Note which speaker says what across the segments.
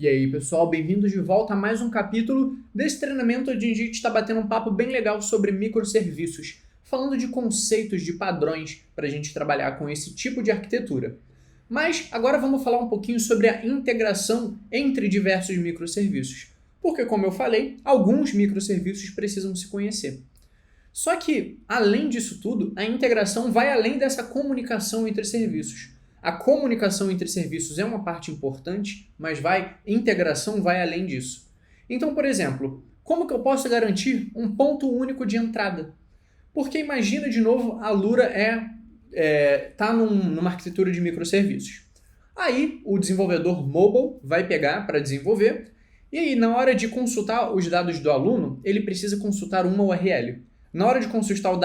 Speaker 1: E aí, pessoal, bem-vindos de volta a mais um capítulo desse treinamento onde a gente está batendo um papo bem legal sobre microserviços, falando de conceitos, de padrões para a gente trabalhar com esse tipo de arquitetura. Mas agora vamos falar um pouquinho sobre a integração entre diversos microserviços, porque, como eu falei, alguns microserviços precisam se conhecer. Só que, além disso tudo, a integração vai além dessa comunicação entre serviços. A comunicação entre serviços é uma parte importante, mas integração vai além disso. Então, por exemplo, como que eu posso garantir um ponto único de entrada? Porque imagina de novo, a Lura está numa arquitetura de microserviços. Aí o desenvolvedor mobile vai pegar para desenvolver, e aí na hora de consultar os dados do aluno, ele precisa consultar uma URL. Na hora de consultar os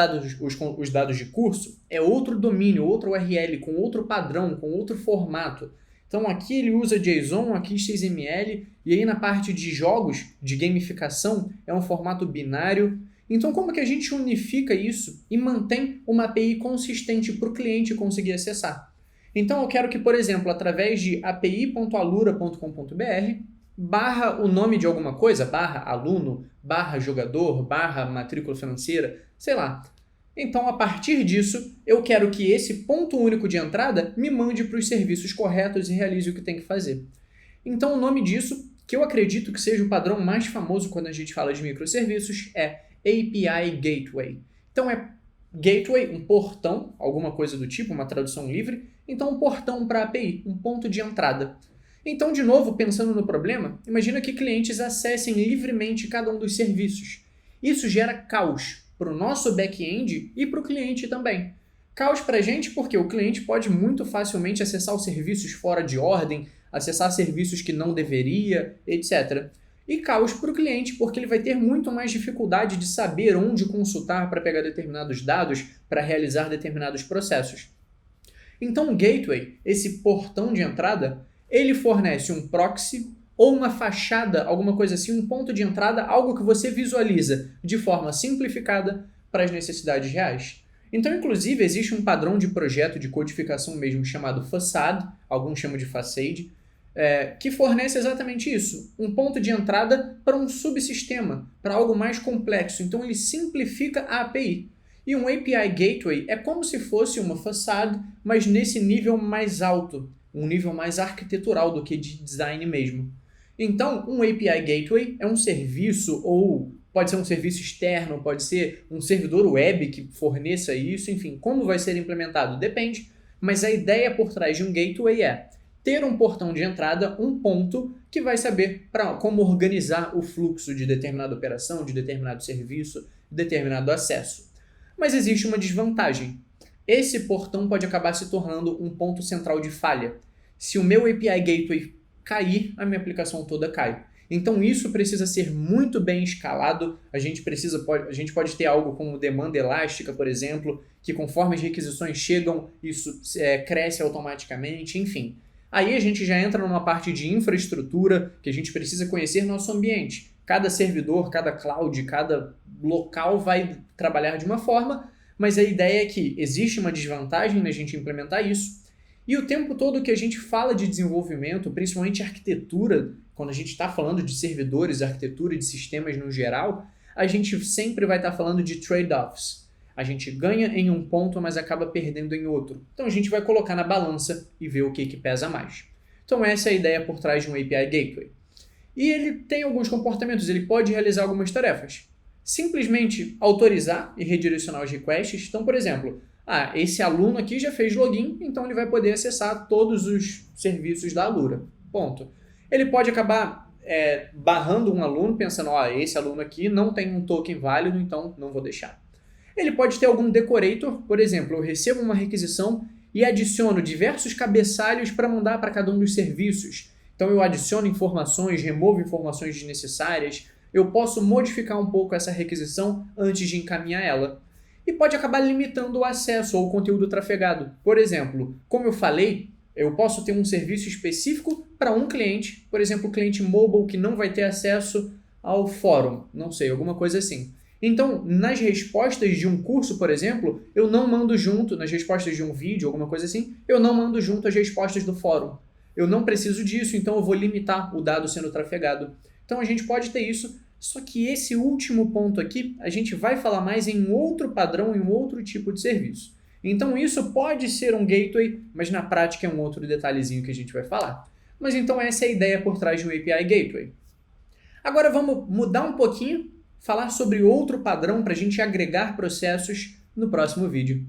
Speaker 1: dados de curso, é outro domínio, outra URL, com outro padrão, com outro formato. Então aqui ele usa JSON, aqui XML, e aí na parte de jogos, de gamificação, é um formato binário. Então como que a gente unifica isso e mantém uma API consistente para o cliente conseguir acessar? Então eu quero que, por exemplo, através de api.alura.com.br, barra o nome de alguma coisa, barra aluno, barra jogador, barra matrícula financeira, sei lá. Então, a partir disso, eu quero que esse ponto único de entrada me mande para os serviços corretos e realize o que tem que fazer. Então, o nome disso, que eu acredito que seja o padrão mais famoso quando a gente fala de microserviços, é API Gateway. Então, é gateway, um portão, alguma coisa do tipo, uma tradução livre. Então, um portão para a API, um ponto de entrada. Então, de novo, pensando no problema, imagina que clientes acessem livremente cada um dos serviços. Isso gera caos para o nosso back-end e para o cliente também. Caos para a gente porque o cliente pode muito facilmente acessar os serviços fora de ordem, acessar serviços que não deveria, etc. E caos para o cliente porque ele vai ter muito mais dificuldade de saber onde consultar para pegar determinados dados, para realizar determinados processos. Então, o gateway, esse portão de entrada, ele fornece um proxy ou uma fachada, alguma coisa assim, um ponto de entrada, algo que você visualiza de forma simplificada para as necessidades reais. Então, inclusive, existe um padrão de projeto de codificação mesmo chamado Facade, alguns chamam de Facade, que fornece exatamente isso, um ponto de entrada para um subsistema, para algo mais complexo. Então, ele simplifica a API. E um API Gateway é como se fosse uma Facade, mas nesse nível mais alto, um nível mais arquitetural do que de design mesmo. Então, um API Gateway é um serviço, ou pode ser um serviço externo, pode ser um servidor web que forneça isso, enfim, como vai ser implementado depende, mas a ideia por trás de um gateway é ter um portão de entrada, um ponto que vai saber como organizar o fluxo de determinada operação, de determinado serviço, de determinado acesso. Mas existe uma desvantagem. Esse portão pode acabar se tornando um ponto central de falha. Se o meu API Gateway cair, a minha aplicação toda cai. Então isso precisa ser muito bem escalado. A gente pode ter algo como demanda elástica, por exemplo, que conforme as requisições chegam, isso cresce automaticamente, enfim. Aí a gente já entra numa parte de infraestrutura, que a gente precisa conhecer nosso ambiente. Cada servidor, cada cloud, cada local vai trabalhar de uma forma, mas a ideia é que existe uma desvantagem na gente implementar isso. E o tempo todo que a gente fala de desenvolvimento, principalmente arquitetura, quando a gente está falando de servidores, arquitetura e de sistemas no geral, a gente sempre vai estar falando de trade-offs. A gente ganha em um ponto, mas acaba perdendo em outro. Então a gente vai colocar na balança e ver o que pesa mais. Então essa é a ideia por trás de um API Gateway. E ele tem alguns comportamentos, ele pode realizar algumas tarefas. Simplesmente autorizar e redirecionar os requests. Então, por exemplo, esse aluno aqui já fez login, então ele vai poder acessar todos os serviços da Alura. Ponto. Ele pode acabar barrando um aluno, pensando, esse aluno aqui não tem um token válido, então não vou deixar. Ele pode ter algum decorator, por exemplo, eu recebo uma requisição e adiciono diversos cabeçalhos para mandar para cada um dos serviços. Então eu adiciono informações, removo informações desnecessárias, eu posso modificar um pouco essa requisição antes de encaminhar ela. E pode acabar limitando o acesso ao conteúdo trafegado. Por exemplo, como eu falei, eu posso ter um serviço específico para um cliente, por exemplo, o cliente mobile que não vai ter acesso ao fórum, não sei, alguma coisa assim. Então, nas respostas de um curso, por exemplo, eu não mando junto, nas respostas de um vídeo, alguma coisa assim, eu não mando junto as respostas do fórum. eu não preciso disso, então eu vou limitar o dado sendo trafegado. Então a gente pode ter isso, só que esse último ponto aqui, a gente vai falar mais em outro padrão, em um outro tipo de serviço. Então isso pode ser um gateway, mas na prática é um outro detalhezinho que a gente vai falar. Mas então essa é a ideia por trás de um API Gateway. Agora vamos mudar um pouquinho, falar sobre outro padrão para a gente agregar processos no próximo vídeo.